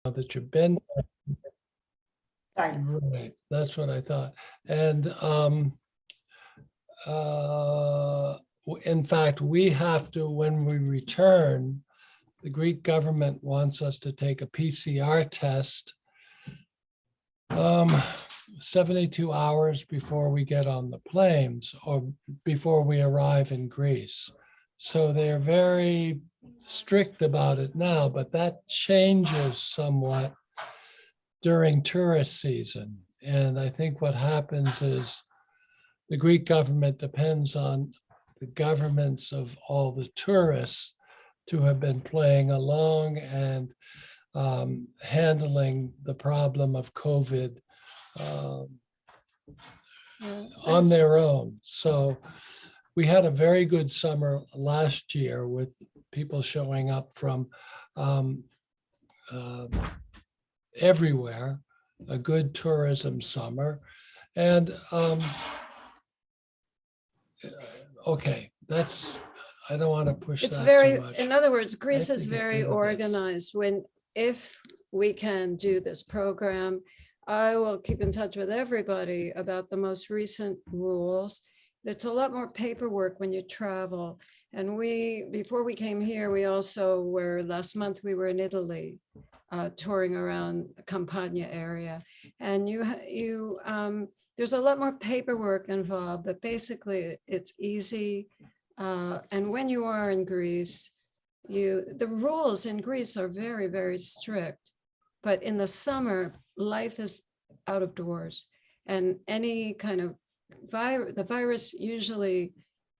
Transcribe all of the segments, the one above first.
that you've been. Sorry. Right, that's what I thought. And in fact, we have to, when we return, the Greek government wants us to take a PCR test 72 hours before we get on the planes or before we arrive in Greece. So they're very strict about it now, but that changes somewhat during tourist season. And I think what happens is the Greek government depends on the governments of all the tourists to have been playing along and handling the problem of COVID on their own. So we had a very good summer last year with people showing up from everywhere, a good tourism summer. And okay, that's, I don't want to push It's that very, too much. in other words, Greece is think it's very good with this. organized. If we can do this program, I will keep in touch with everybody about the most recent rules. It's a lot more paperwork when you travel. And before we came here, we also were, last month, we were in Italy, touring around the Campania area. And there's a lot more paperwork involved, but basically it's easy. And when you are in Greece, the rules in Greece are very, very strict. But in the summer, life is out of doors. And any kind of the virus usually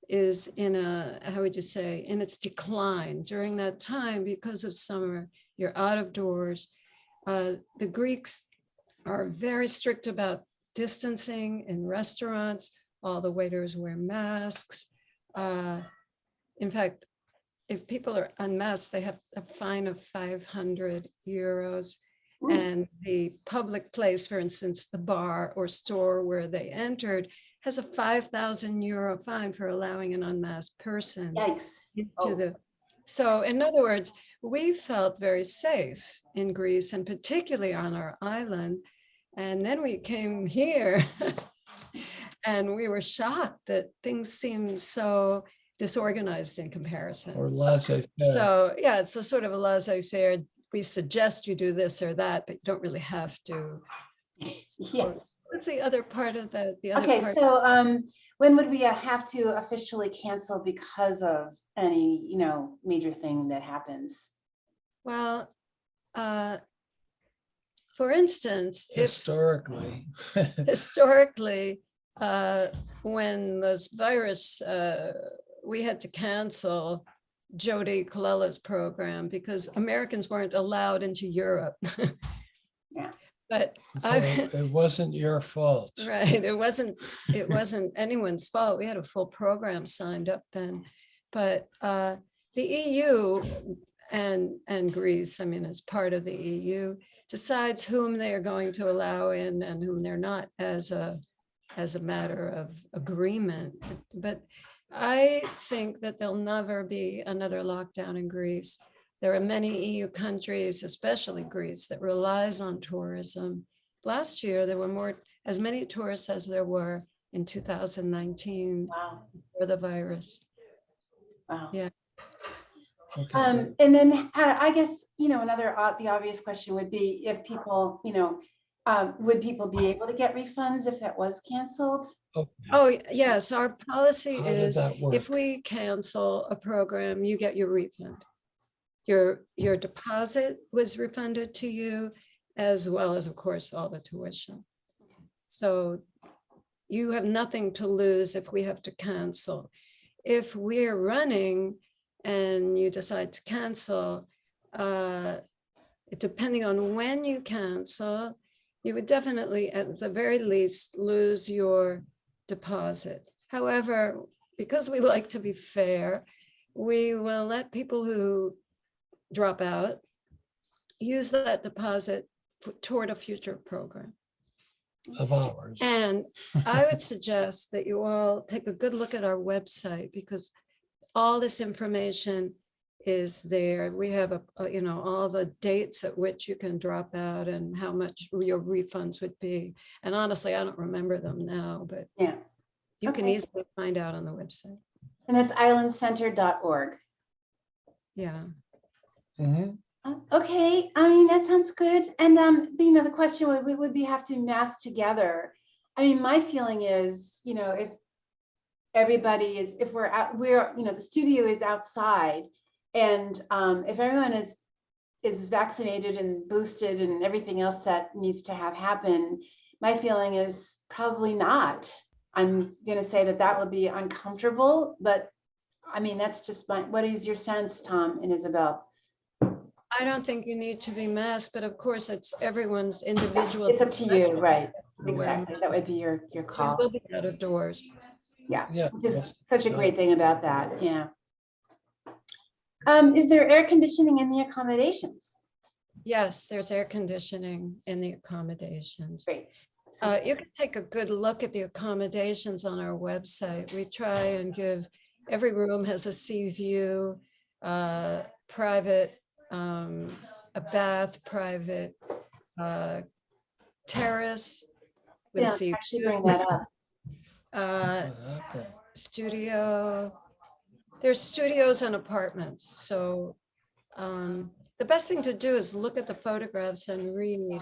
is in how would you say, in its decline during that time because of summer. You're out of doors. The Greeks are very strict about distancing in restaurants. All the waiters wear masks. In fact, if people are unmasked, they have a fine of 500 euros. Ooh. And the public place, for instance, the bar or store where they entered, has a 5,000 euro fine for allowing an unmasked person Yikes. into the. So in other words, we felt very safe in Greece and particularly on our island. And then we came here and we were shocked that things seemed so disorganized in comparison. Or laissez-faire. So yeah, it's a sort of a laissez-faire. We suggest you do this or that, but you don't really have to. Yes. What's the other part of that? The other Okay, part? so when would we have to officially cancel because of any, major thing that happens? Well, for instance, Historically. historically, when this virus, we had to cancel Jody Colella's program because Americans weren't allowed into Europe. Yeah. But So it wasn't your fault. right, it wasn't anyone's fault. We had a full program signed up then. But the EU and Greece, I mean, as part of the EU, decides whom they are going to allow in and whom they're not as a matter of agreement. But I think that there'll never be another lockdown in Greece. There are many EU countries, especially Greece, that relies on tourism. Last year, there were as many tourists as there were in 2019 Wow. for the virus. Wow. Yeah. Okay. And then I guess, the obvious question would be if people, would people be able to get refunds if that was canceled? Oh, yes, our policy How did is that work? if we cancel a program, you get your refund. Your deposit was refunded to you, as well as, of course, all the tuition. So you have nothing to lose if we have to cancel. If we're running and you decide to cancel, depending on when you cancel, you would definitely, at the very least, lose your deposit. However, because we like to be fair, we will let people who drop out use that deposit toward a future program. Of ours. And I would suggest that you all take a good look at our website because all this information is there. We have you know, all the dates at which you can drop out and how much your refunds would be. And honestly, I don't remember them now, but Yeah, you can Okay. easily find out on the website. and that's islandcenter.org. Yeah. Mhm. Okay, I mean, that sounds good. And you know, the question would be have to mask together. I mean, my feeling is, you know, if everybody is, if we're out, you know, the studio is outside, and if everyone is vaccinated and boosted and everything else that needs to have happen, my feeling is probably not. I'm gonna say that that would be uncomfortable, but I mean, that's just my, what is your sense, Tom and Isabel? I don't think you need to be masked, but of course it's everyone's individual. It's up to you, right? to wear Exactly, that would be your So you call. will be out of doors. Yeah, Yeah. which is yes. such a great thing about that, yeah. Is there air conditioning in the accommodations? Yes, there's air conditioning in the accommodations. Great. You can take a good look at the accommodations on our website. We try and give, every room has a sea view, private, a bath, private, terrace with Yeah, sea actually view, bring that up. Okay. studio. There's studios and apartments. So the best thing to do is look at the photographs and read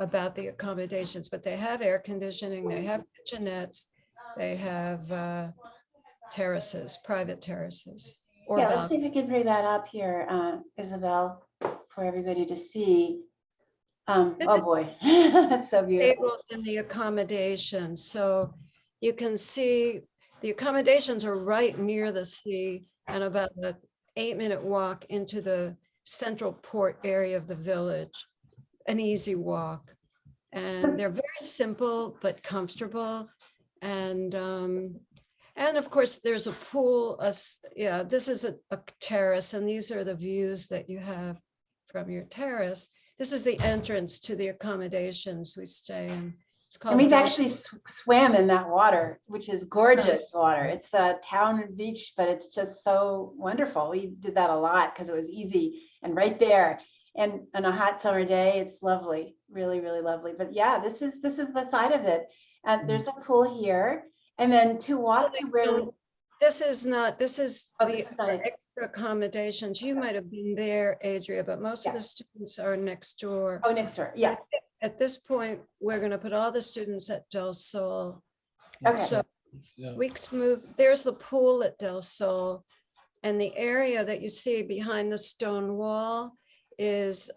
about the accommodations, but they have air conditioning, they have kitchenettes, they have terraces, private terraces. Or Yeah, let's see balconies. if we can bring that up here, Isabel, for everybody to see. Oh boy, that's so beautiful. Tables in the accommodations, so you can see the accommodations are right near the sea and about an 8-minute walk into the central port area of the village. An easy walk, and they're very simple but comfortable. And of course there's a pool. Yeah, this is a terrace, and these are the views that you have from your terrace. This is the entrance to the accommodations we stay in. It's And called we've Dome. actually swam in that water, which is gorgeous water. It's a town beach, but it's just so wonderful. We did that a lot because it was easy and right there. And on a hot summer day, it's lovely, really, really lovely. But yeah, this is the side of it. And there's the pool here. And then to walk to where, This is not, this is Oh, the this is not it. extra accommodations. You might have been there, Adria, but most of Yeah. the students are next door. oh, next door, yeah, At this point, we're going to put all the students at Del Sol. okay. So Yeah. we could move, there's the pool at Del Sol. And the area that you see behind the stone wall is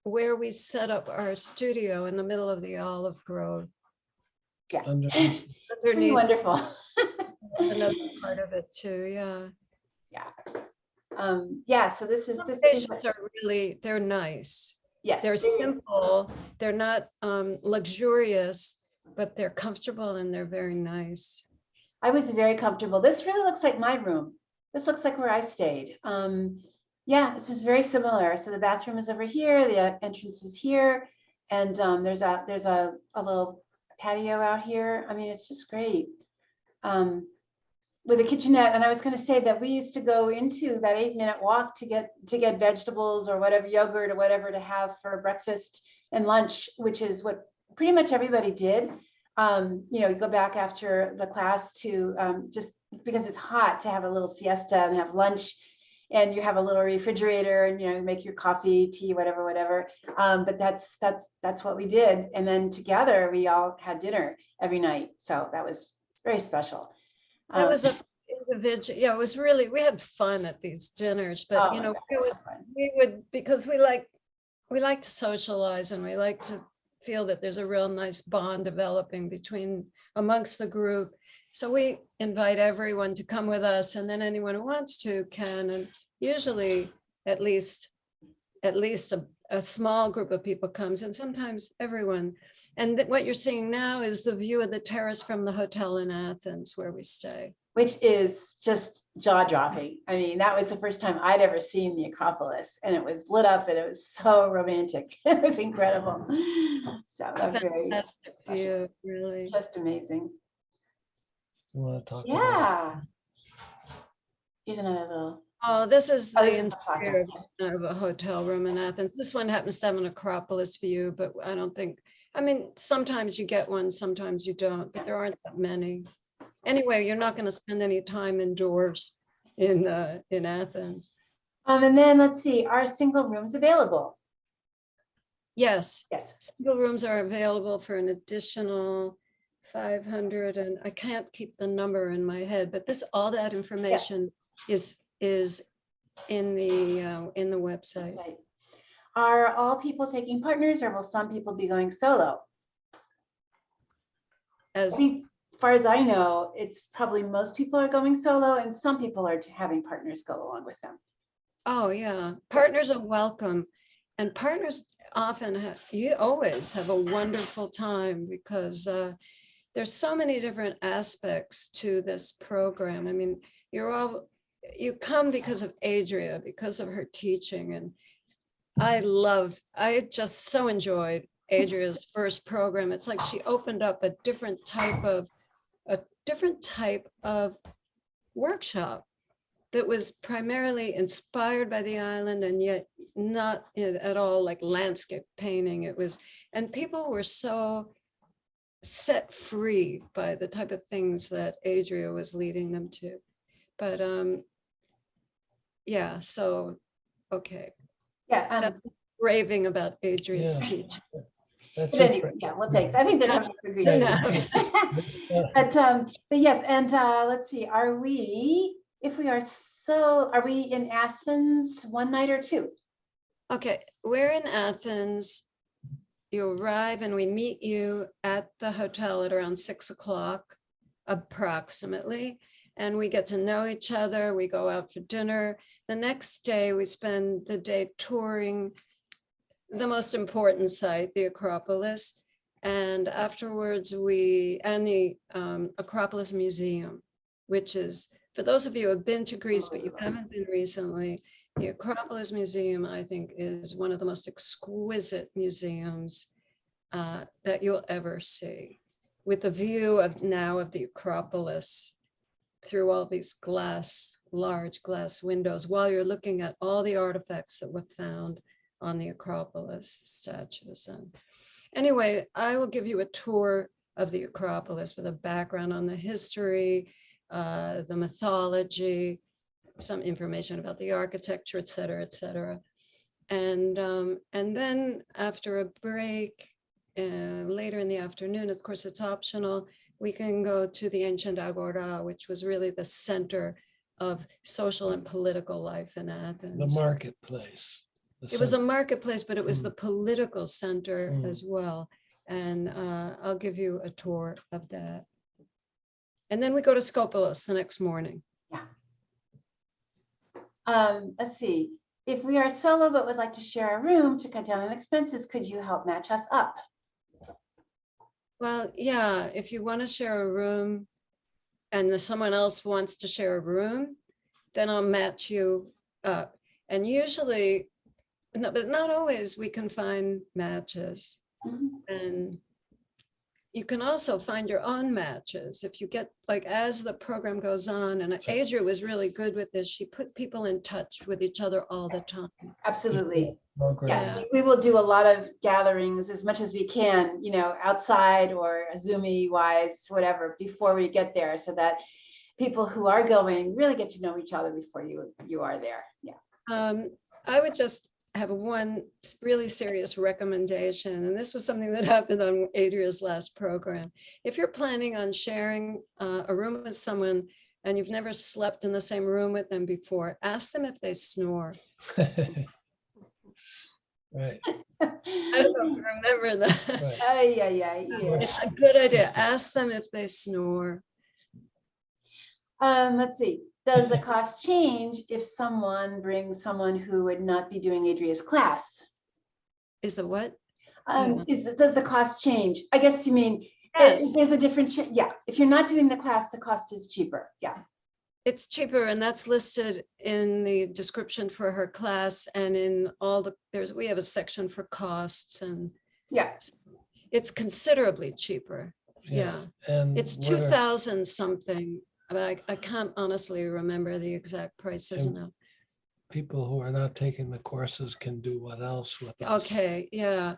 where we set up our studio in the middle of the olive grove. Underneath. This is Underneath wonderful. another part of it too, yeah. Yeah, so this is, Accommodations are really, they're nice. yes. They're simple, they're not luxurious, but they're comfortable and they're very nice. I was very comfortable. This really looks like my room. This looks like where I stayed. Yeah, this is very similar. So the bathroom is over here, the entrance is here, and there's a little patio out here. I mean, it's just great. With a kitchenette, and I was going to say that we used to go into that 8-minute walk to get vegetables or whatever, yogurt or whatever to have for breakfast and lunch, which is what pretty much everybody did. You know, you go back after the class to just because it's hot to have a little siesta and have lunch, and you have a little refrigerator and, you know, make your coffee, tea, whatever. But that's what we did. And then together we all had dinner every night. So that was very special. It was a individual, yeah, it was really, we had fun at these dinners, but Oh you my know, God, so fun. we would, because we like to socialize and we like to feel that there's a real nice bond developing amongst the group. So we invite everyone to come with us, and then anyone who wants to can, and usually at least a small group of people comes, and sometimes everyone. And what you're seeing now is the view of the terrace from the hotel in Athens where we stay. Which is just jaw-dropping. I mean, that was the first time I'd ever seen the Acropolis, and it was lit up and it was so romantic. It was incredible. So that was very Fantastic view, really. just amazing. You want to talk about? Yeah. Here's another little, Oh, this is Oh, the this is the interior plaza. of a hotel room in Athens. This one happens to have an Acropolis view, but I don't think, I mean, sometimes you get one, sometimes you don't, but there aren't that many. Anyway, you're not going to spend any time indoors in Athens. And then let's see, are single rooms available? Yes, Yes. single rooms are available for an additional 500, and I can't keep the number in my head, but all that information is in the website. Site. Are all people taking partners, or will some people be going solo? I As think, as far as I know, it's probably most people are going solo, and some people are having partners go along with them. Oh, yeah. Partners are welcome. And partners often you always have a wonderful time because there's so many different aspects to this program. I mean, you come because of Adria, because of her teaching. And I just so enjoyed Adria's first program. It's like she opened up a different type of workshop that was primarily inspired by the island and yet not at all like landscape painting. And people were so set free by the type of things that Adria was leading them to. But yeah, so, okay. Yeah. That's raving about Adria's Yeah. teaching. That's But it. anyway, yeah, well, thanks. I think they're coming to agree. No. But yes, and let's see, are we in Athens one night or two? Okay, we're in Athens. You arrive and we meet you at the hotel at around 6 o'clock approximately. And we get to know each other. We go out for dinner. The next day we spend the day touring the most important site, the Acropolis. And afterwards and the Acropolis Museum, which is, for those of you who have been to Greece, but you haven't been recently, the Acropolis Museum, I think, is one of the most exquisite museums that you'll ever see, with the view of the Acropolis through all these large glass windows, while you're looking at all the artifacts that were found on the Acropolis, statues. And anyway, I will give you a tour of the Acropolis with a background on the history, the mythology, some information about the architecture, et cetera, et cetera. And then after a break, later in the afternoon, of course, it's optional, we can go to the ancient Agora, which was really the center of social and political life in Athens. The marketplace. It was a marketplace, but it was the political center Mm. as well. And I'll give you a tour of that. And then we go to Skopelos the next morning. Let's see, if we are solo but would like to share a room to cut down on expenses, could you help match us up? Well, yeah, if you want to share a room and someone else wants to share a room, then I'll match you up. And usually, no, but not always, we can find matches. Mhm. And you can also find your own matches if you get, like, as the program goes on, and Adria was really good with this, she put people in touch with each other all the time. Absolutely. Program. Yeah, we will do a lot of gatherings as much as we can, outside or Zoomy wise, whatever, before we get there, so that people who are going really get to know each other before you are there. Yeah. I would just have one really serious recommendation, and this was something that happened on Adria's last program. If you're planning on sharing a room with someone and you've never slept in the same room with them before, ask them if they snore. Right, I don't know if you remember that. right. Yeah. It's a good idea. Ask them if they snore. Let's see. Does the cost change if someone brings someone who would not be doing Adria's class? Is the what? Does the cost change? I guess you mean Yes, there's a different, yeah. If you're not doing the class, the cost is cheaper. Yeah. it's cheaper, and that's listed in the description for her class, and in all we have a section for costs, and Yeah. it's considerably cheaper. Yeah. And It's 2,000 something. I can't honestly remember the exact prices And- now. people who are not taking the courses can do what else with us? Okay, yeah.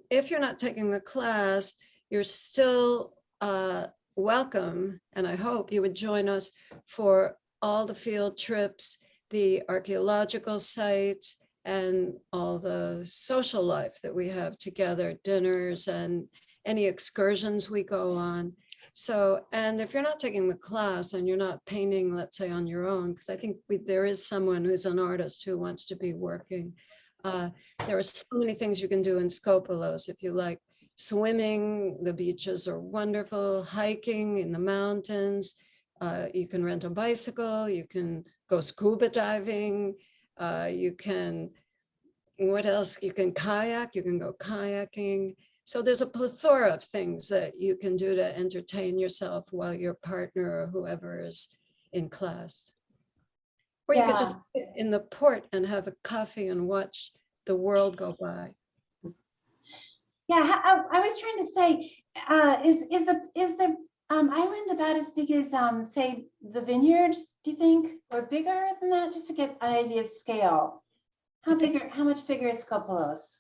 If you're not taking the class, you're still welcome, and I hope you would join us for all the field trips, the archaeological sites, and all the social life that we have together, dinners and any excursions we go on. So, and if you're not taking the class and you're not painting, let's say on your own, because I think there is someone who's an artist who wants to be working. There are so many things you can do in Skopelos if you like swimming. The beaches are wonderful, hiking in the mountains. You can rent a bicycle, you can go scuba diving, you can, what else? You can kayak, you can go kayaking. So there's a plethora of things that you can do to entertain yourself while your partner or whoever is in class. Or you could just sit in the port and have a coffee and watch the world go by. Yeah, I was trying to say, is the island about as big as say the Vineyard? Do you think, or bigger than that? Just to get an idea of scale. How much bigger is Skopelos?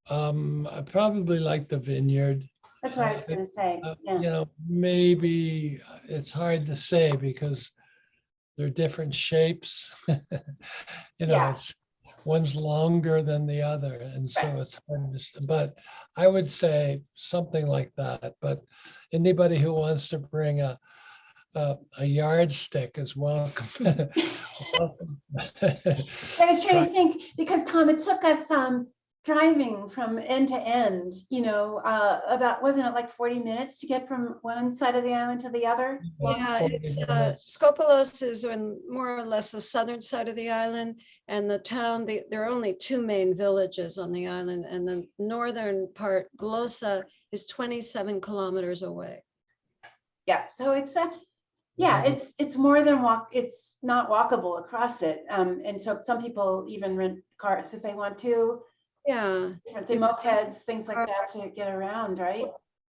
I probably like the Vineyard. That's what I was going to say. You know, maybe it's hard to say because they're different shapes. You know, Yeah. one's longer than the other, and so it's hard to. But I would say something like that. But anybody who wants to bring a yardstick is welcome. Welcome. I was trying to think because Tom, it took us driving from end to end, you know, about, wasn't it like 40 minutes to get from one side of the island to the other? Yeah, it's Skopelos is on more or less the southern side of the island, and the town, there are only two main villages on the island, and the northern part, Glosa, is 27 kilometers away. Yeah, so it's yeah, it's more than it's not walkable across it. And so some people even rent cars if they want to. Yeah. The mopeds, things like that to get around, right?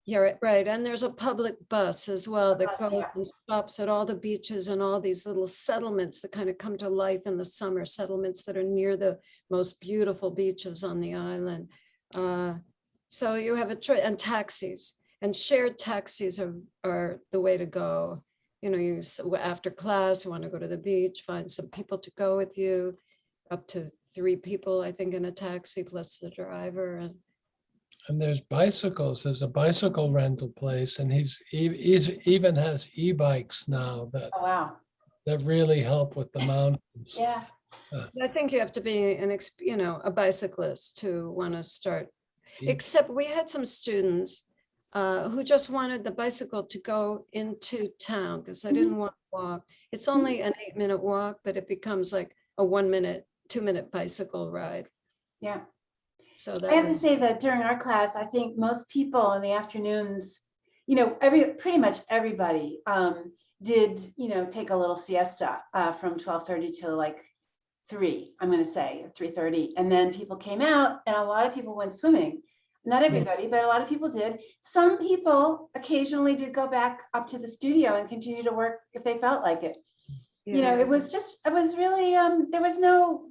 Yeah, right. And there's a public bus as well that goes yeah. and stops at all the beaches and all these little settlements that kind of come to life in the summer, settlements that are near the most beautiful beaches on the island. So you have and taxis, and shared taxis are the way to go. You know, you after class, you want to go to the beach, find some people to go with you, up to 3 people, I think, in a taxi plus the driver. And there's bicycles. There's a bicycle rental place, and he's even has e-bikes now that Oh, wow. that really help with the mountains. Yeah. I think you have to be a bicyclist to want to start. Except we had some students who just wanted the bicycle to go into town because I didn't want to walk. It's only an 8-minute walk, but it becomes like a 1-minute, 2-minute bicycle ride. Yeah. So I have to say that during our class, I think most people in the afternoons, you know, pretty much everybody did, you know, take a little siesta from 12:30 till like 3, I'm going to say, or 3:30. And then people came out and a lot of people went swimming. Not everybody, but a lot of people did. Some people occasionally did go back up to the studio and continue to work if they felt like it. Yeah. You know, it was really, there was no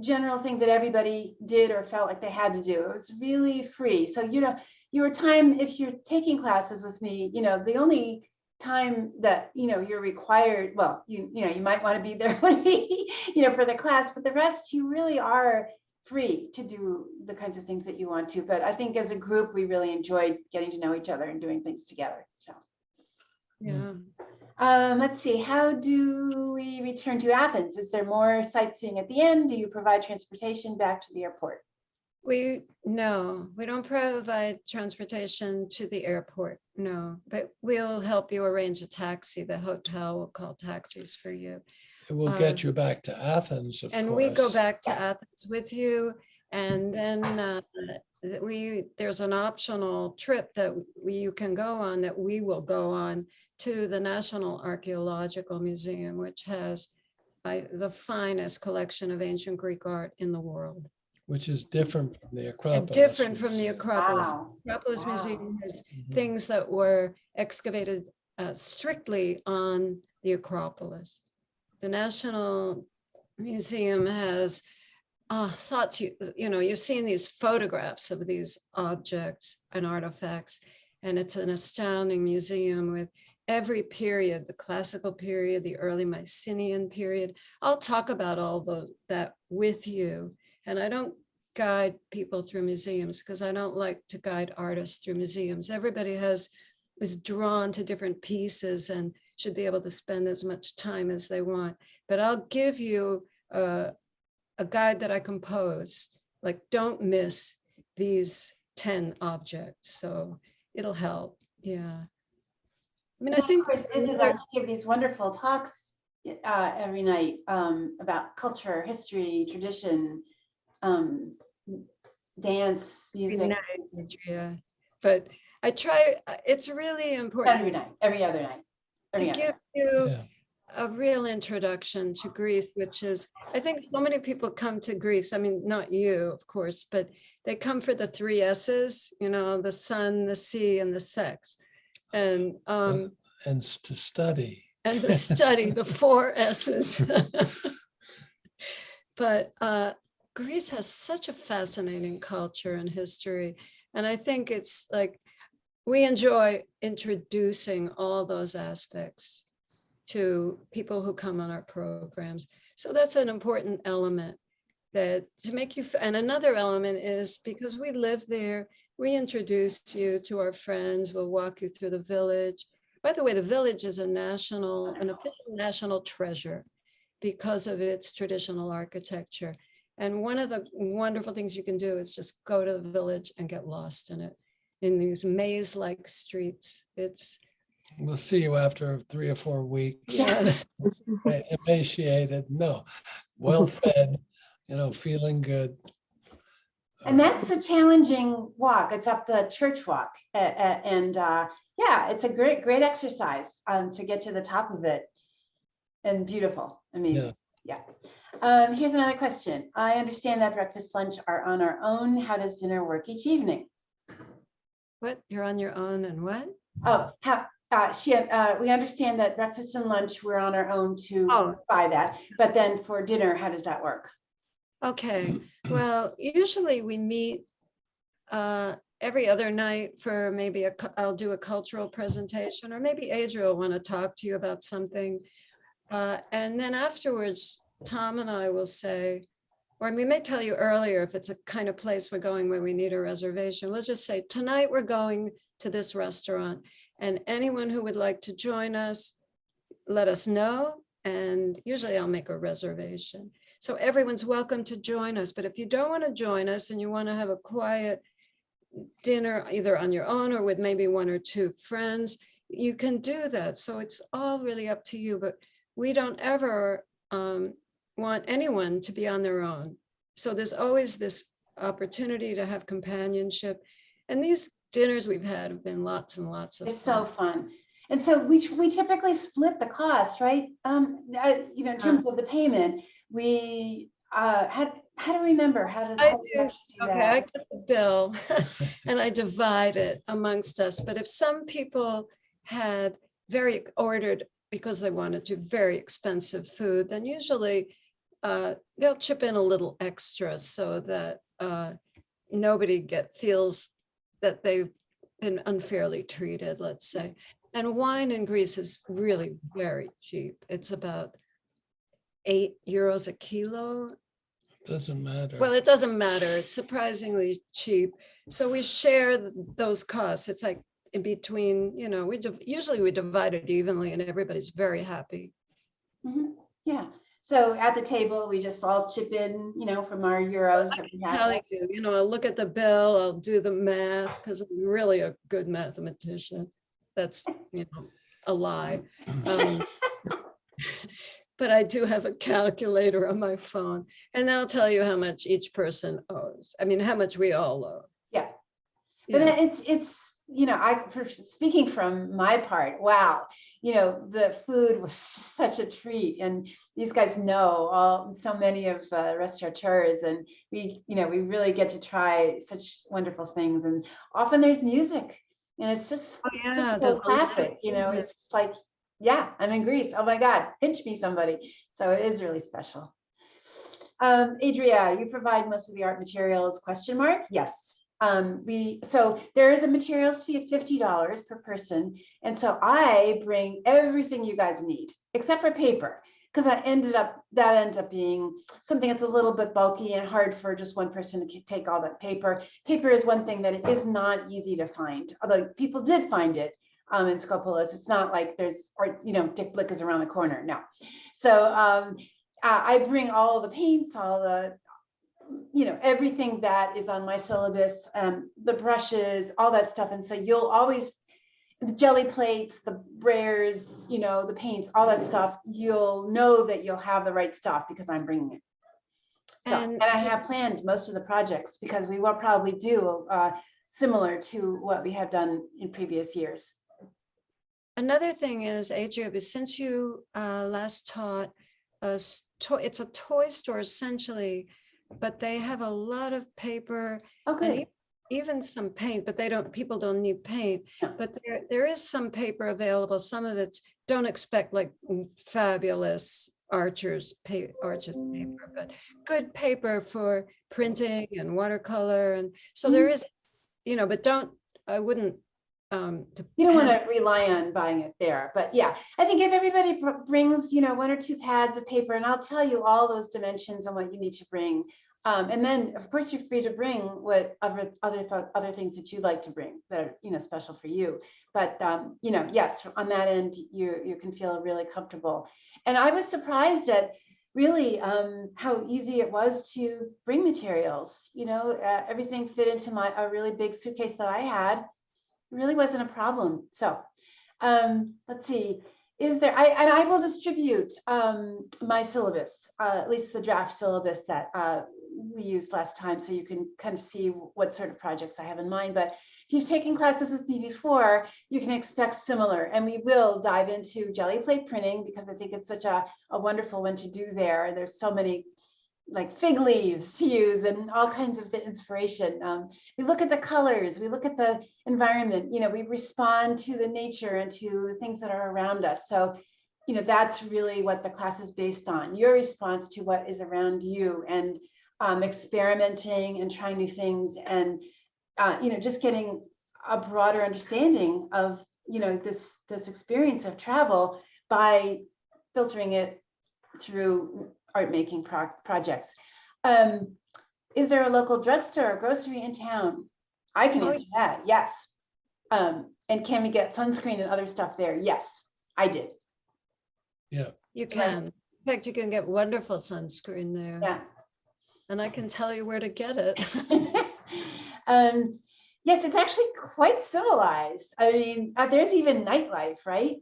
general thing that everybody did or felt like they had to do. It was really free. So, you know, your time, if you're taking classes with me, you know, the only time that, you know, you're required, well, you know, you might want to be there when you know, for the class, but the rest you really are free to do the kinds of things that you want to. But I think as a group, we really enjoyed getting to know each other and doing things together. So, yeah. Let's see, how do we return to Athens? Is there more sightseeing at the end? Do you provide transportation back to the airport? No, we don't provide transportation to the airport, no, but we'll help you arrange a taxi. The hotel will call taxis for you. It will get you back to Athens, of and course. we go back to Athens with you, and then there's an optional trip that you can go on, that we will go on, to the National Archaeological Museum, which has the finest collection of ancient Greek art in the world. Which is different from the Acropolis. And different from the Museum. Acropolis. Wow. Acropolis Wow. Museum has Mhm. things that were excavated strictly on the Acropolis. The National museum has sought to, you've seen these photographs of these objects and artifacts, and it's an astounding museum with every period, the classical period, the early Mycenaean period. Is talk about all that with you. And I don't guide people through museums because I don't like to guide artists through museums. Everybody is drawn to different pieces and should be able to spend as much time as they want. But I'll give you a guide that I composed, like don't miss these 10 objects. So it'll help. Yeah. I mean, I think of course, Isabel, you give these wonderful talks every night about culture, history, tradition, dance, music. Yeah, but I try, it's really important Every other night. to give you Yeah. a real introduction to Greece, which is, I think so many people come to Greece. I mean, not you, of course, but they come for the 3 S's, the sun, the sea, and the sex. And To study. and the study, the 4 S's. But Greece has such a fascinating culture and history. And I think it's like, we enjoy introducing all those aspects to people who come on our programs. So that's an important element that to make you, and another element is because we live there, we introduce you to our friends, we'll walk you through the village. By the way, the village is an official national treasure because of its traditional architecture. And one of the wonderful things you can do is just go to the village and get lost in it, in these maze-like streets. We'll see you after 3 or 4 weeks. Yeah. Emaciated, no, well fed, feeling good. And that's a challenging walk. It's up the church walk. And yeah, it's a great exercise to get to the top of it. And beautiful, amazing. Yeah. Here's another question. I understand that breakfast, lunch are on our own. How does dinner work each evening? What? You're on your own and what? Oh, we understand that breakfast and lunch we're on our own to buy that. But then for dinner, how does that work? Okay. Well, usually we meet every other night for maybe I'll do a cultural presentation, or maybe Adria will want to talk to you about something. And then afterwards, Tom and I will say, or we may tell you earlier if it's a kind of place we're going where we need a reservation. We'll just say, tonight we're going to this restaurant, and anyone who would like to join us, let us know. And usually I'll make a reservation. So everyone's welcome to join us. But if you don't want to join us and you want to have a quiet dinner, either on your own or with maybe 1 or 2 friends, you can do that. So it's all really up to you. But we don't ever want anyone to be on their own. So there's always this opportunity to have companionship. And these dinners we've had have been lots and lots of It's fun. so fun. And so we typically split the cost, right? In terms of the payment, we how to remember how to Okay, do I that. get the bill and I divide it amongst us. But if some people had ordered because they wanted to very expensive food, then usually they'll chip in a little extra so that nobody feels that they've been unfairly treated, let's say. And wine in Greece is really very cheap. It's about €8 a kilo. Doesn't matter. Well, it doesn't matter. It's surprisingly cheap. So we share those costs. It's like in between, usually we divide it evenly and everybody's very happy. Mhm. Yeah. So at the table, we just all chip in, from our euros that we have. Telling you, I'll look at the bill, I'll do the math because I'm really a good mathematician. That's, a lie. But I do have a calculator on my phone, and that'll tell you how much each person owes. I mean, how much we all owe. Yeah. But then it's speaking from my part, wow, the food was such a treat, and these guys know so many of the restaurateurs, and we really get to try such wonderful things, and often there's music, and it's just so classic, it's like, yeah, I'm in Greece. Oh my God, pinch me somebody. So it is really special. Adria, you provide most of the art materials, question mark? Yes. So there is a materials fee of $50 per person. And so I bring everything you guys need, except for paper, because that ends up being something that's a little bit bulky and hard for just one person to take all that paper. Paper is one thing that it is not easy to find, although people did find it in Scopolis. It's not like there's, or, Dick Blick is around the corner. No. So I bring all the paints, all the, everything that is on my syllabus, the brushes, all that stuff. And so you'll always, the jelly plates, the brayers, the paints, all that stuff, you'll know that you'll have the right stuff because I'm bringing it. So, and I have planned most of the projects because we will probably do similar to what we have done in previous years. Another thing is, Adria, since you last taught us, it's a toy store essentially, but they have a lot of paper. Okay. And even some paint, but people don't need paint, but there is some paper available. Some of it's, don't expect like fabulous arches paper, but good paper for printing and watercolor. And so there is, but I wouldn't. You don't want to rely on buying it there, but yeah, I think if everybody brings, 1 or 2 pads of paper, and I'll tell you all those dimensions and what you need to bring. And then, of course, you're free to bring what other things that you like to bring that are, special for you. But, yes, on that end, you can feel really comfortable. And I was surprised at really how easy it was to bring materials. Everything fit into a really big suitcase that I had. It really wasn't a problem. So let's see. I will distribute my syllabus, at least the draft syllabus that we used last time, so you can kind of see what sort of projects I have in mind. But if you've taken classes with me before, you can expect similar, and we will dive into jelly plate printing because I think it's such a wonderful one to do there. There's so many like fig leaves to use and all kinds of inspiration. We look at the colors, we look at the environment, we respond to the nature and to the things that are around us. So, that's really what the class is based on, your response to what is around you, and experimenting and trying new things, and, just getting a broader understanding of, this experience of travel by filtering it through art making projects. Is there a local drugstore or grocery in town? I can answer that. Yes. And can we get sunscreen and other stuff there? Yes, I did. Yeah. You can. In fact, you can get wonderful sunscreen there. Yeah. And I can tell you where to get it. Yes, it's actually quite civilized. I mean, there's even nightlife, right?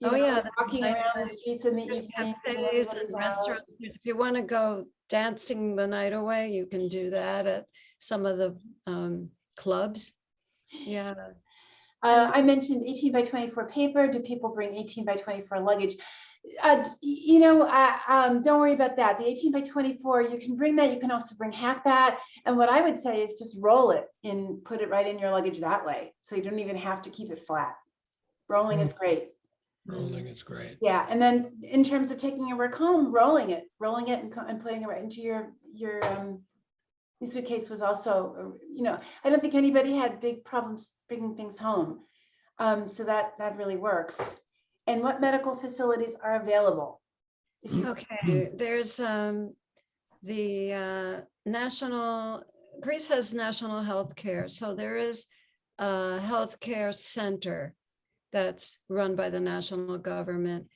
Walking around the streets in the evening. Cafes and restaurants. If you want to go dancing the night away, you can do that at some of the clubs. Yeah. I mentioned 18 by 24 paper. Do people bring 18 by 24 luggage? Don't worry about that. The 18 by 24, you can bring that. You can also bring half that. And what I would say is just roll it and put it right in your luggage that way. So you don't even have to keep it flat. Rolling is great. Rolling is great. Yeah, and then in terms of taking your work home, rolling it and putting it right into your suitcase was also, I don't think anybody had big problems bringing things home. So that really works. And what medical facilities are available? Okay, there's the Greece has national health care. So there is a healthcare center that's run by the national government.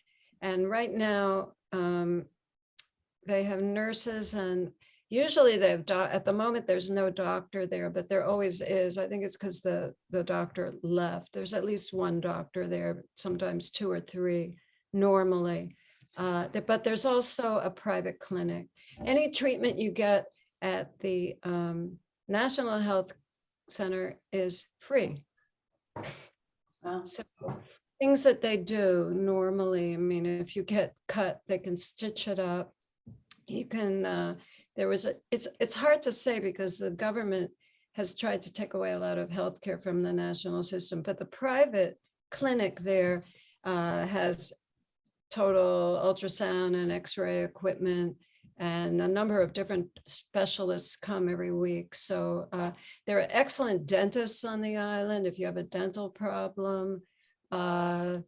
And right now, they have nurses, and usually they have, at the moment, there's no doctor there, but there always is. I think it's because the doctor left. There's at least one doctor there, sometimes 2 or 3 normally. But there's also a private clinic. Any treatment you get at the National Health Center is free. Wow. So things that they do normally, I mean, if you get cut, they can stitch it up. You can, it's hard to say because the government has tried to take away a lot of healthcare from the national system, but the private clinic there has total ultrasound and x-ray equipment and a number of different specialists come every week. So there are excellent dentists on the island if you have a dental problem. And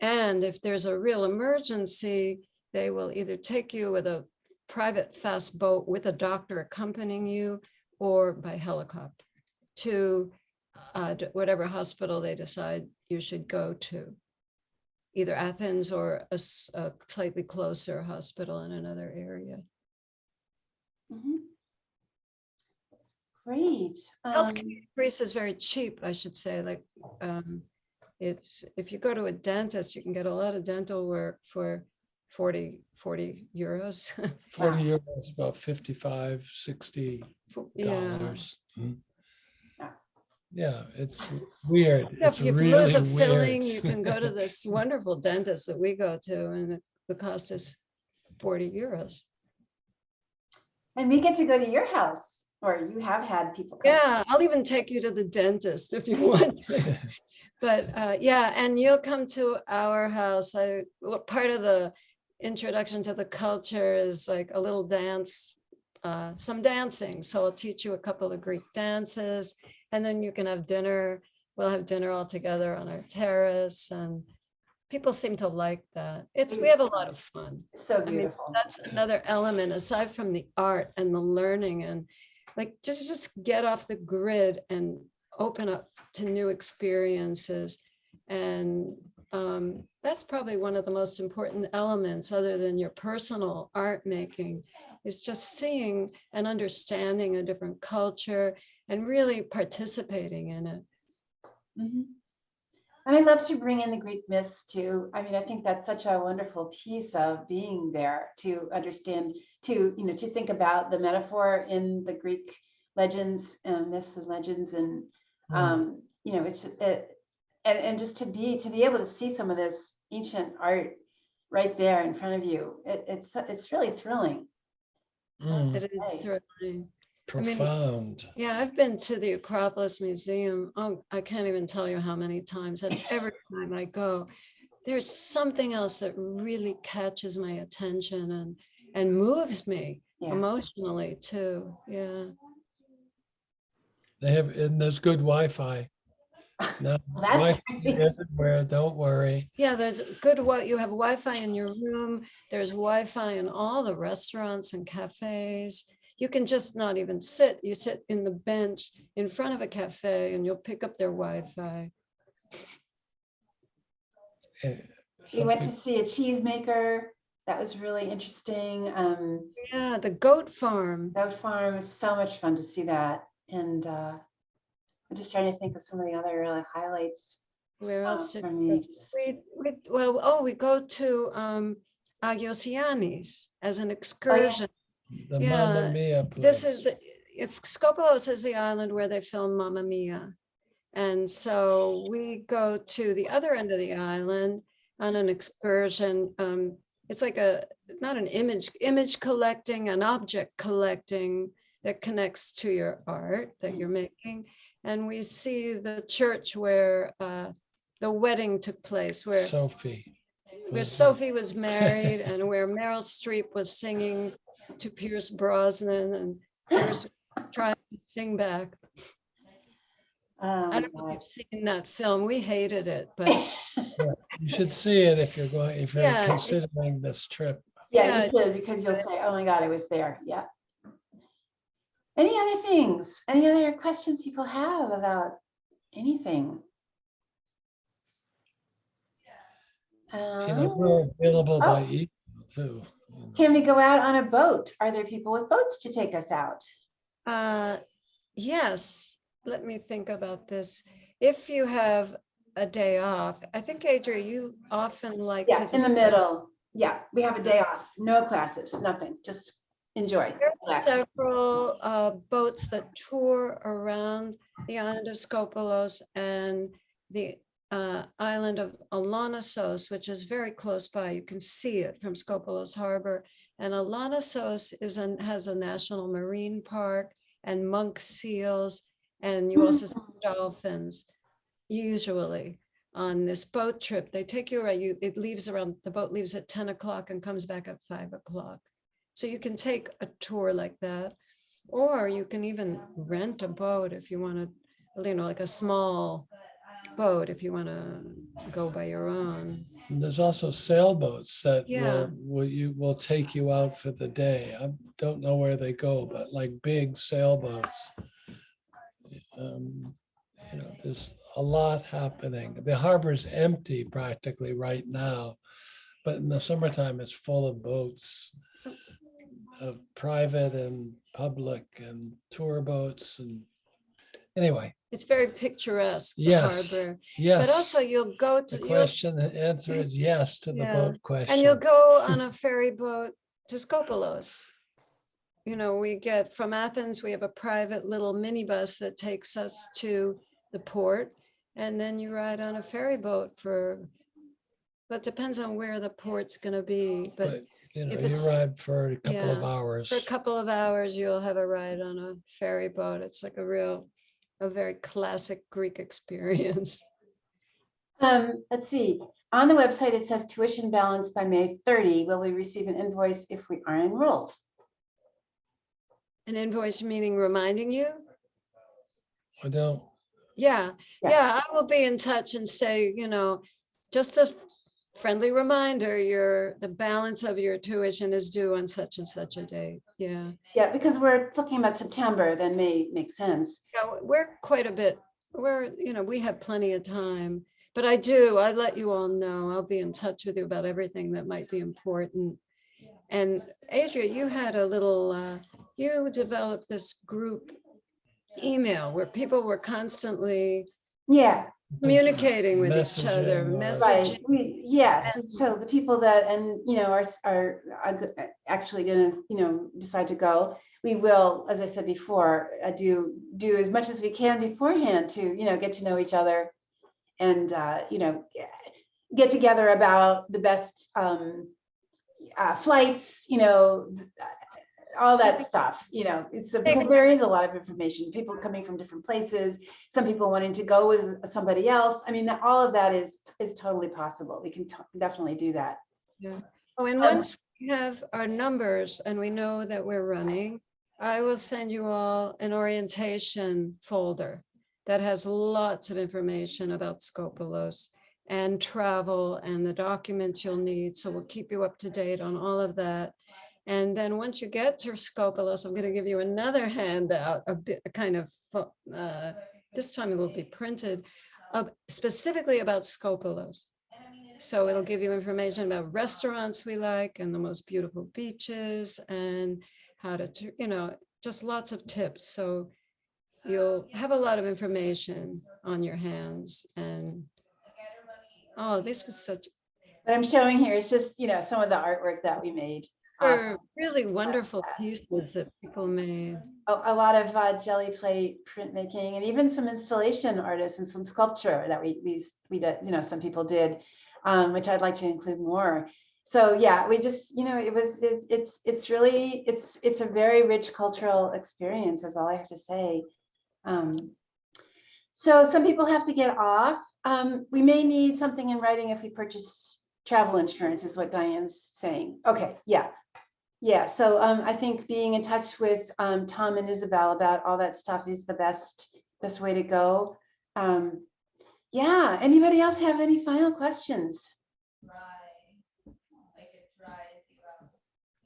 if there's a real emergency, they will either take you with a private fast boat with a doctor accompanying you, or by helicopter to whatever hospital they decide you should go to, either Athens or a slightly closer hospital in another area. Mhm. Great. Healthcare in Greece is very cheap, I should say. Like, it's, if you go to a dentist, you can get a lot of dental work for 40 euros. 40 euros, about 55, 60 Yeah. dollars. Mhm. Yeah. Yeah, it's weird. If It's you really lose a weird. filling, you can go to this wonderful dentist that we go to, and the cost is 40 euros. And we get to go to your house, or you have had people come. Yeah, I'll even take you to the dentist if you want to. But yeah, and you'll come to our house. Part of the introduction to the culture is like a little dance, some dancing. So I'll teach you a couple of Greek dances, and then you can have dinner. We'll have dinner all together on our terrace, and people seem to like that. We have a lot of fun. So I mean, beautiful. that's another element aside from the art and the learning, and like just get off the grid and open up to new experiences. And that's probably one of the most important elements, other than your personal art making, is just seeing and understanding a different culture and really participating in it. Mhm. And I love to bring in the Greek myths too. I mean, I think that's such a wonderful piece of being there, to understand, to think about the metaphor in the Greek legends and myths and legends, and and just to be able to see some of this ancient art right there in front of you. It's really thrilling. Mm, It is thrilling. profound. Yeah, I've been to the Acropolis Museum. Oh, I can't even tell you how many times. And every time I go, there's something else that really catches my attention and moves me emotionally too. Yeah. They have, and there's good Wi-Fi. No, That's Wi-Fi everywhere, don't worry. Yeah, there's good, you have Wi-Fi in your room. There's Wi-Fi in all the restaurants and cafes. You can just not even sit. You sit in the bench in front of a cafe and you'll pick up their Wi-Fi. We went to see a cheesemaker. That was really interesting. Yeah, the goat farm. Goat farm was so much fun to see that. And I'm just trying to think of some of the other really highlights. Where else did for me. we go to Agios Yannis as an excursion. The Yeah, Mamma Mia This place. is if Skopelos is the island where they filmed Mamma Mia. And so we go to the other end of the island on an excursion. It's like not an image collecting, an object collecting that connects to your art that you're making. And we see the church where the wedding took place, where Sophie was married and where Meryl Streep was singing to Pierce Brosnan, and Pierce was trying to sing back. I don't know if you've seen that film. We hated it, but you should see it if you're considering this trip. Yeah, you should, because you'll say, "Oh my God, I was there." Yeah. Any other things? Any other questions people have about anything? We're available by email too. Can we go out on a boat? Are there people with boats to take us out? Yes. Let me think about this. If you have a day off, I think, Adria, you often like to in the middle. Yeah, we have a day off. No classes, nothing. Just enjoy. There's several boats that tour around the island of Skopelos and the island of Alonissos, which is very close by. You can see it from Skopelos Harbor. And Alonissos has a national marine park and monk seals, and you also see dolphins. Usually on this boat trip, they take you around. The boat leaves at 10 o'clock and comes back at 5 o'clock. So you can take a tour like that, or you can even rent a boat if you want to, like a small boat if you want to go by your own. And there's also sailboats that Yeah. will take you out for the day. I don't know where they go, but like big sailboats. There's a lot happening. The harbor's empty practically right now, but in the summertime, it's full of boats, of private and public and tour boats. And anyway, It's very picturesque, the yes, harbor. yes. But also you'll go to, The answer is yes to the Yeah. boat question. and you'll go on a ferry boat to Skopelos. We get from Athens, we have a private little minibus that takes us to the port. And then you ride on a ferry boat but depends on where the port's gonna be. But if You it's- ride for a couple of Yeah, hours. for a couple of hours, you'll have a ride on a ferry boat. It's like a very classic Greek experience. Let's see, on the website, it says tuition balance by May 30. Will we receive an invoice if we are enrolled? An invoice meaning reminding you? I don't, Yeah, Yeah. yeah, I will be in touch and say, just a friendly reminder, the balance of your tuition is due on such and such a date. Yeah. Yeah, because we're looking about September, then May makes sense. Yeah, we're quite a bit, we have plenty of time, but I let you all know, I'll be in touch with you about everything that might be important. And Adria, you had you developed this group email where people were constantly Yeah, communicating with each other, Messaging or- right. Yes, and so the people that, are actually gonna, decide to go, we will, as I said before, do as much as we can beforehand to, get to know each other and, get together about the best flights, all that stuff, so because there is a lot of information, people coming from different places, some people wanting to go with somebody else. I mean, all of that is totally possible. We can definitely do that. Yeah. Oh, and once we have our numbers and we know that we're running, I will send you all an orientation folder that has lots of information about Skopelos and travel and the documents you'll need. So we'll keep you up to date on all of that. And then once you get to Skopelos, I'm going to give you another handout, a bit kind of, this time it will be printed, specifically about Skopelos. So it'll give you information about restaurants we like and the most beautiful beaches and how to, just lots of tips. So you'll have a lot of information on your hands. And, oh, this was such What I'm showing here is just, some of the artwork that we made. really wonderful pieces that people made. A lot of jelly plate printmaking and even some installation artists and some sculpture that we did, some people did, which I'd like to include more. So yeah, we just, it's really, it's a very rich cultural experience is all I have to say. So some people have to get off. We may need something in writing if we purchase travel insurance is what Diane's saying. Okay, yeah. Yeah, so I think being in touch with Tom and Isabel about all that stuff is the best way to go. Yeah, anybody else have any final questions?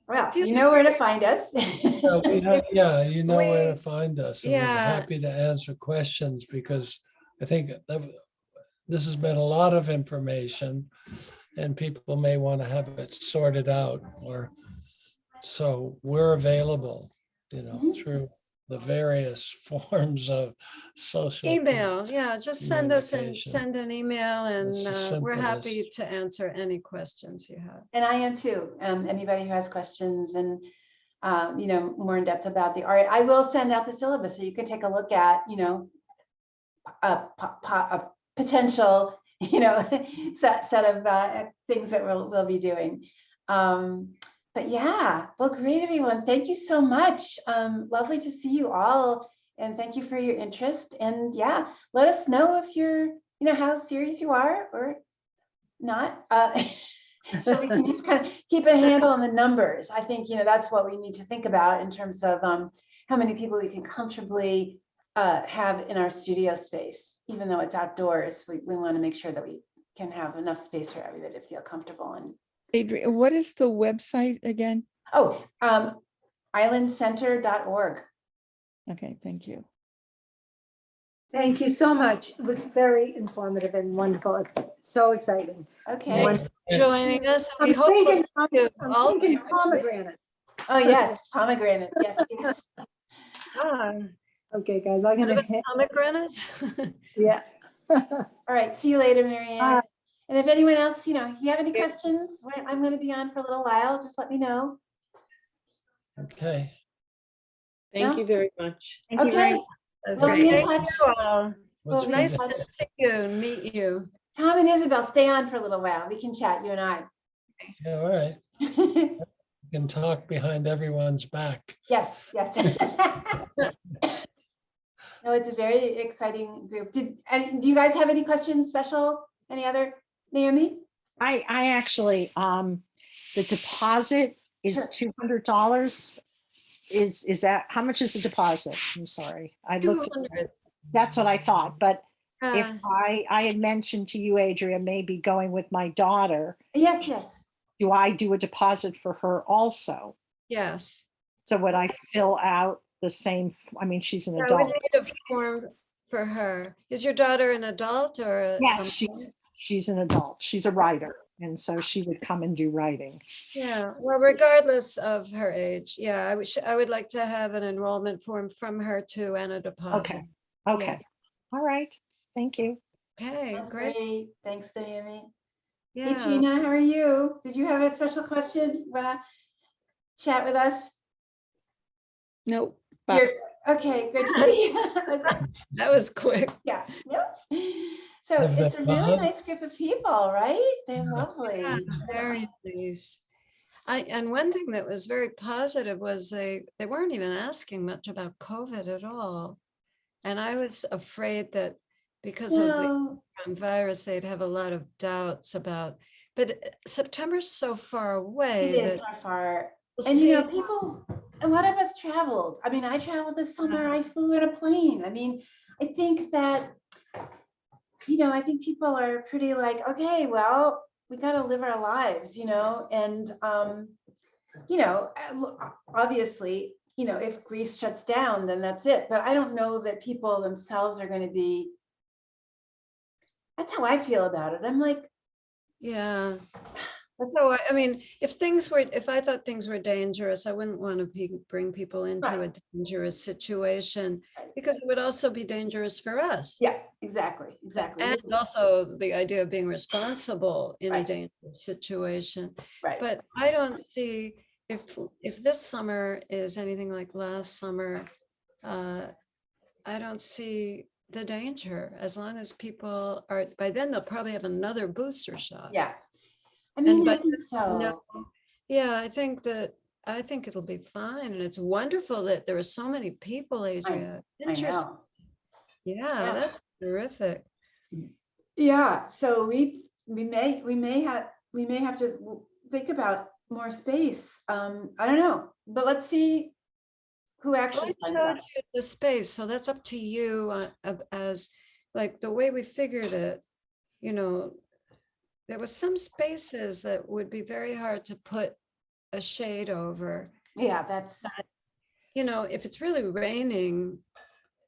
Well, you know where to find us. Yeah, you know where to find us. And we're Yeah. happy to answer questions because I think this has been a lot of information and people may want to have it sorted out so we're available, through the various forms of social. Email, yeah, just send communication. an email and It's as we're simple happy as- to answer any questions you have. And I am too. Anybody who has questions and, more in depth about the art, I will send out the syllabus so you can take a look at, a potential, set of things that we'll be doing. But yeah, well, great, everyone. Thank you so much. Lovely to see you all. And thank you for your interest. And yeah, let us know if you're, how serious you are or not. So we can just kind of keep a handle on the numbers. I think, that's what we need to think about in terms of how many people we can comfortably have in our studio space. Even though it's outdoors, we want to make sure that we can have enough space for everybody to feel comfortable. And Adrian, what is the website again? islandcenter.org. Okay, thank you. Thank you so much. It was very informative and wonderful. It's so exciting. Okay. Thanks for joining us. I'm We hope we'll thinking, see you all. I'm thinking pomegranate. Oh, yes, pomegranate. Yes, yes. Okay, guys, I'm gonna hit, Pomegranates? yeah. All right. See you later, Marianne. Bye. And if anyone else, if you have any questions, I'm going to be on for a little while. Just let me know. Okay. No? Thank you very much. Thank you very Okay. much. That's We'll be in great. touch. Well, What's Well, for nice dinner? to see you and meet you. Tom and Isabel, stay on for a little while. We can chat, you and I. Yeah, all right. You can talk behind everyone's back. Yes, yes. No, it's a very exciting group. Do you guys have any questions special? Any other, Naomi? I actually, the deposit is Sure. $200. Is that, how much is the deposit? I'm sorry. I looked, 200. that's what I thought, but if Uh, I had mentioned to you, Adria, maybe going with my daughter, Yes, yes. do I do a deposit for her also? Yes. So would I fill out the same, I mean, she's an I would adult. need a form for her. Is your daughter an adult or? Yes, she's an adult. She's a writer. And so she would come and do writing. Yeah, well, regardless of her age, yeah, I would like to have an enrollment form from her too and a deposit. Okay. All right. Thank you. Okay, That's great. great. Thanks, Naomi. Hey, Yeah. Gina, how are you? Did you have a special question? Want to chat with us? Nope. Bye. You're okay. Good to see you. That was quick. Yeah. Yep. So Have they it's a really gone? nice group of people, right? They're Yeah. lovely. Yeah, very nice. And one thing that was very positive was they weren't even asking much about COVID at all. And I was afraid that because of the No, virus, they'd have a lot of doubts about, but September's so far away it is that so far. we'll And see. people, a lot of us traveled. I mean, I traveled this summer. I flew in a plane. I mean, I think that, I think people are pretty like, okay, well, we got to live our lives, and, obviously, if Greece shuts down, then that's it. But I don't know that people themselves are going to be, that's how I feel about it. I'm like, Yeah. let's So, I mean, if I thought things were dangerous, I wouldn't want to bring people into a Right. dangerous situation because it would also be dangerous for us. yeah, exactly. And also the idea of being responsible in a Right. dangerous situation. Right. But I don't see if this summer is anything like last summer, I don't see the danger as long as people are, by then they'll probably have another booster shot. Yeah. I mean, I but think so. No, yeah, I think it'll be fine. And it's wonderful that there are so many people, Adria. I Interesting. know. Yeah, Yeah. that's terrific. Yeah, so we may have to think about more space. I don't know, but let's see who Well, actually I signs showed up. you the space, so that's up to you as like the way we figured it, there was some spaces that would be very hard to put a shade over. Yeah, that's, If it's really raining,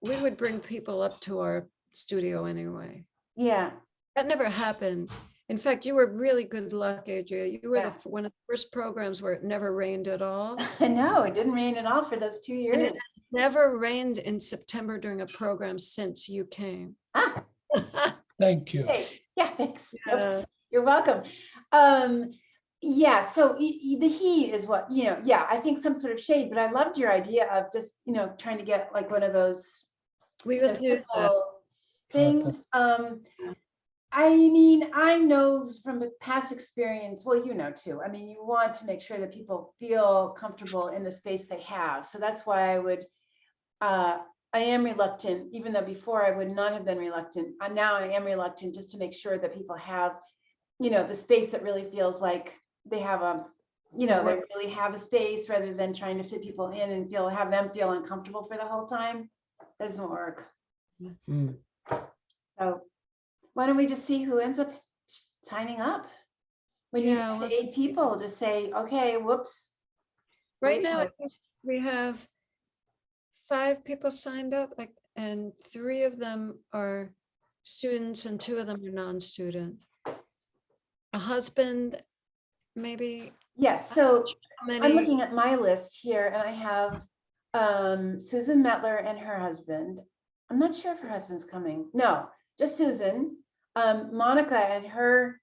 we would bring people up to our studio anyway. yeah, That never happened. In fact, you were really good luck, Adria. You were Yeah. one of the first programs where it never rained at all. I know, it didn't rain at all for those 2 And years. it never rained in September during a program since you came. Ah, Thank you. hey, yeah, thanks. Nope, Yeah. you're welcome. Yeah, so the heat is what, yeah, I think some sort of shade, but I loved your idea of just, trying to get like one of those We would do that. simple things. I mean, I know from a past experience, well, too. I mean, you want to make sure that people feel comfortable in the space they have. So that's why I am reluctant, even though before I would not have been reluctant. Now I am reluctant just to make sure that people have, the space that really feels like they have a, they really have a space rather than trying to fit people in and have them feel uncomfortable for the whole time. Doesn't work. Hmm. So why don't we just see who ends up signing up? When you Yeah, get we'll to 8 people, just say, okay, whoops. Right wait a now, I minute. think we have 5 people signed up, and 3 of them are students and 2 of them are non-student. A husband, maybe. Yes, so How I'm many? looking at my list here and I have Susan Metler and her husband. I'm not sure if her husband's coming. No, just Susan. Monica and her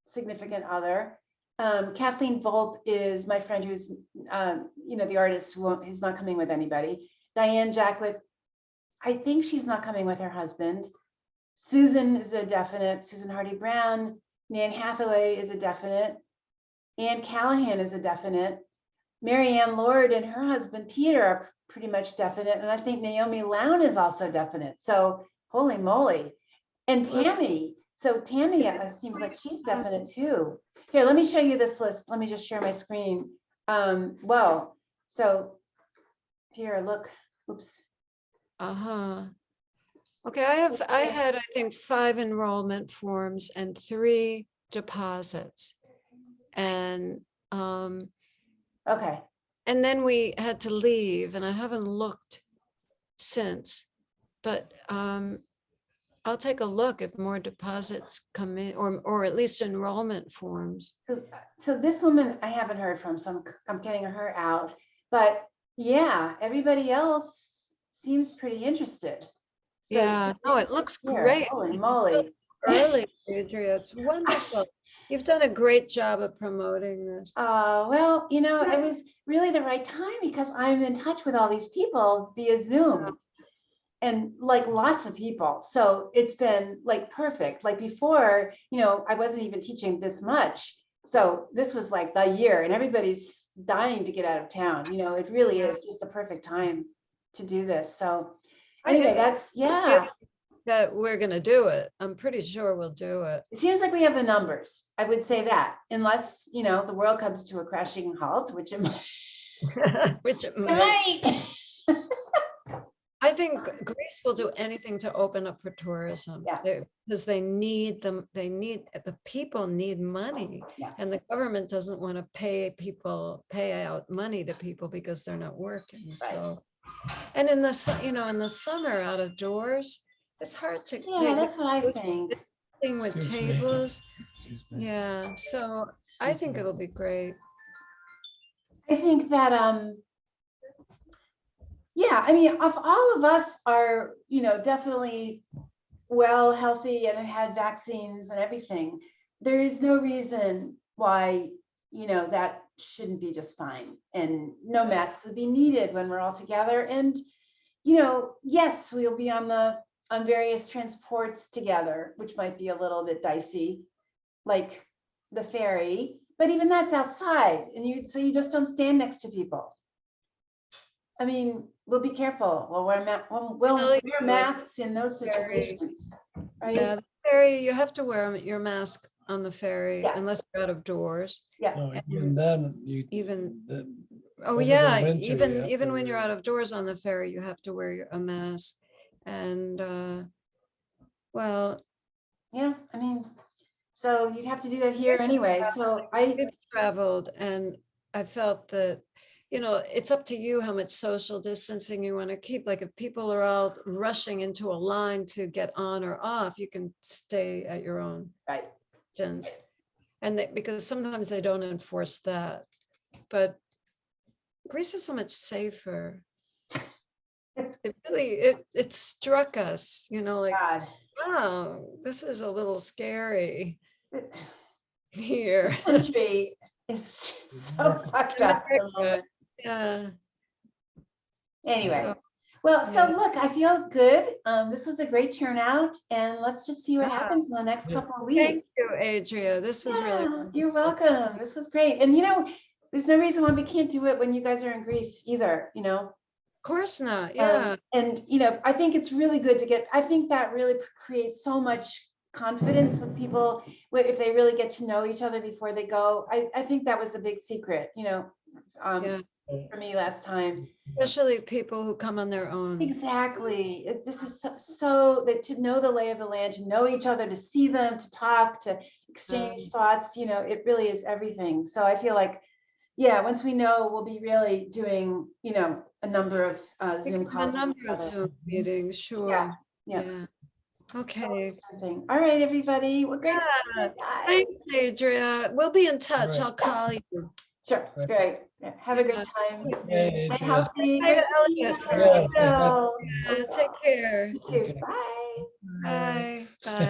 significant other. Kathleen Volpe is my friend who's, the artist who's not coming with anybody. Diane Jackwith, I think she's not coming with her husband. Susan is a definite. Susan Hardy Brown. Nan Hathaway is a definite. Ann Callahan is a definite. Marianne Lord and her husband Peter are pretty much definite. And I think Naomi Lown is also definite. So holy moly. And Tammy. So Tammy seems like she's definite too. Here, let me show you this list. Let me just share my screen. Whoa. So here, look. Oops. Uh-huh. Okay, I had, I think, 5 enrollment forms and 3 deposits. And Okay. and then we had to leave, and I haven't looked since. But I'll take a look if more deposits come in, or at least enrollment forms. So this woman I haven't heard from, so I'm getting her out. But yeah, everybody else seems pretty interested. So Yeah, no, it looks here, great. holy It's moly. so early, Adria. It's wonderful. You've done a great job of promoting this. Well, it was really the right time because I'm in touch with all these people via Zoom and like lots of people. So it's been like perfect. Like before, I wasn't even teaching this much. So this was like the year and everybody's dying to get out of town. It really is just the perfect time to do this. So anyway, That we're gonna do it. I'm pretty sure we'll do it. it seems like we have the numbers. I would say that unless, the world comes to a crashing halt, which it might. Which it It might. might. I think Greece will do anything to open up for tourism. Yeah. Because they need them, the people need money. Yeah. And the government doesn't want to pay out money to people because they're not working. So, and in the, in the summer out of doors, it's hard to. Yeah, that's what I think. Thing with Excuse me. tables. Excuse me. Yeah, so I think it'll be great. I think that, yeah, I mean, if all of us are, definitely well, healthy and have had vaccines and everything, there is no reason why, that shouldn't be just fine. And no masks would be needed when we're all together. And, yes, we'll be on various transports together, which might be a little bit dicey, like the ferry, but even that's outside and so you just don't stand next to people. I mean, we'll be careful. We'll wear masks in those situations, right? Yeah, the ferry, you have to wear your mask on the ferry Yeah. unless you're out of doors. Yeah. No, even then, Oh, over the yeah, winter, you have even to when you're wear- out of doors on the ferry, you have to wear a mask. And well, Yeah, I mean, so you'd have to do that here anyway. So I've traveled and I felt that, it's up to you how much social distancing you want to keep. Like if people are all rushing into a line to get on or off, you can stay at your own right. distance. And because sometimes they don't enforce that, but Greece is so much safer. It's It struck us, like, God. wow, this is a little scary here. Country is so fucked up. at the moment. Yeah. Anyway, So, well, so yeah. look, I feel good. This was a great turnout and let's just see what Yeah. happens in the next Yeah. couple of weeks. Thank you, Adria. This was really. Yeah, you're welcome. This was great. And there's no reason why we can't do it when you guys are in Greece either, Of course not. Yeah. And I think it's really good I think that really creates so much confidence with people, if they really get to know each other before they go. I think that was a big secret, Yeah. for me last time. Especially people who come on their own. Exactly. This is so that to know the lay of the land, to know each other, to see them, to talk, to exchange thoughts, it really is everything. So I feel like, yeah, once we know, we'll be really doing, a number of We Zoom can do calls. a with number each of other. Zoom meetings, sure. Yeah. Okay. Thing. All right, everybody. Well, great. to see Yeah, you guys. Thanks, Adria. We'll be in touch. Right. I'll call you. Sure. Right. Great. Yeah, have a good time. Hey, Stay Adrian. healthy. Bye, Great seeing you Elliot. guys. Yeah, Bill. Take care. You too. Okay. Bye. Bye. Bye.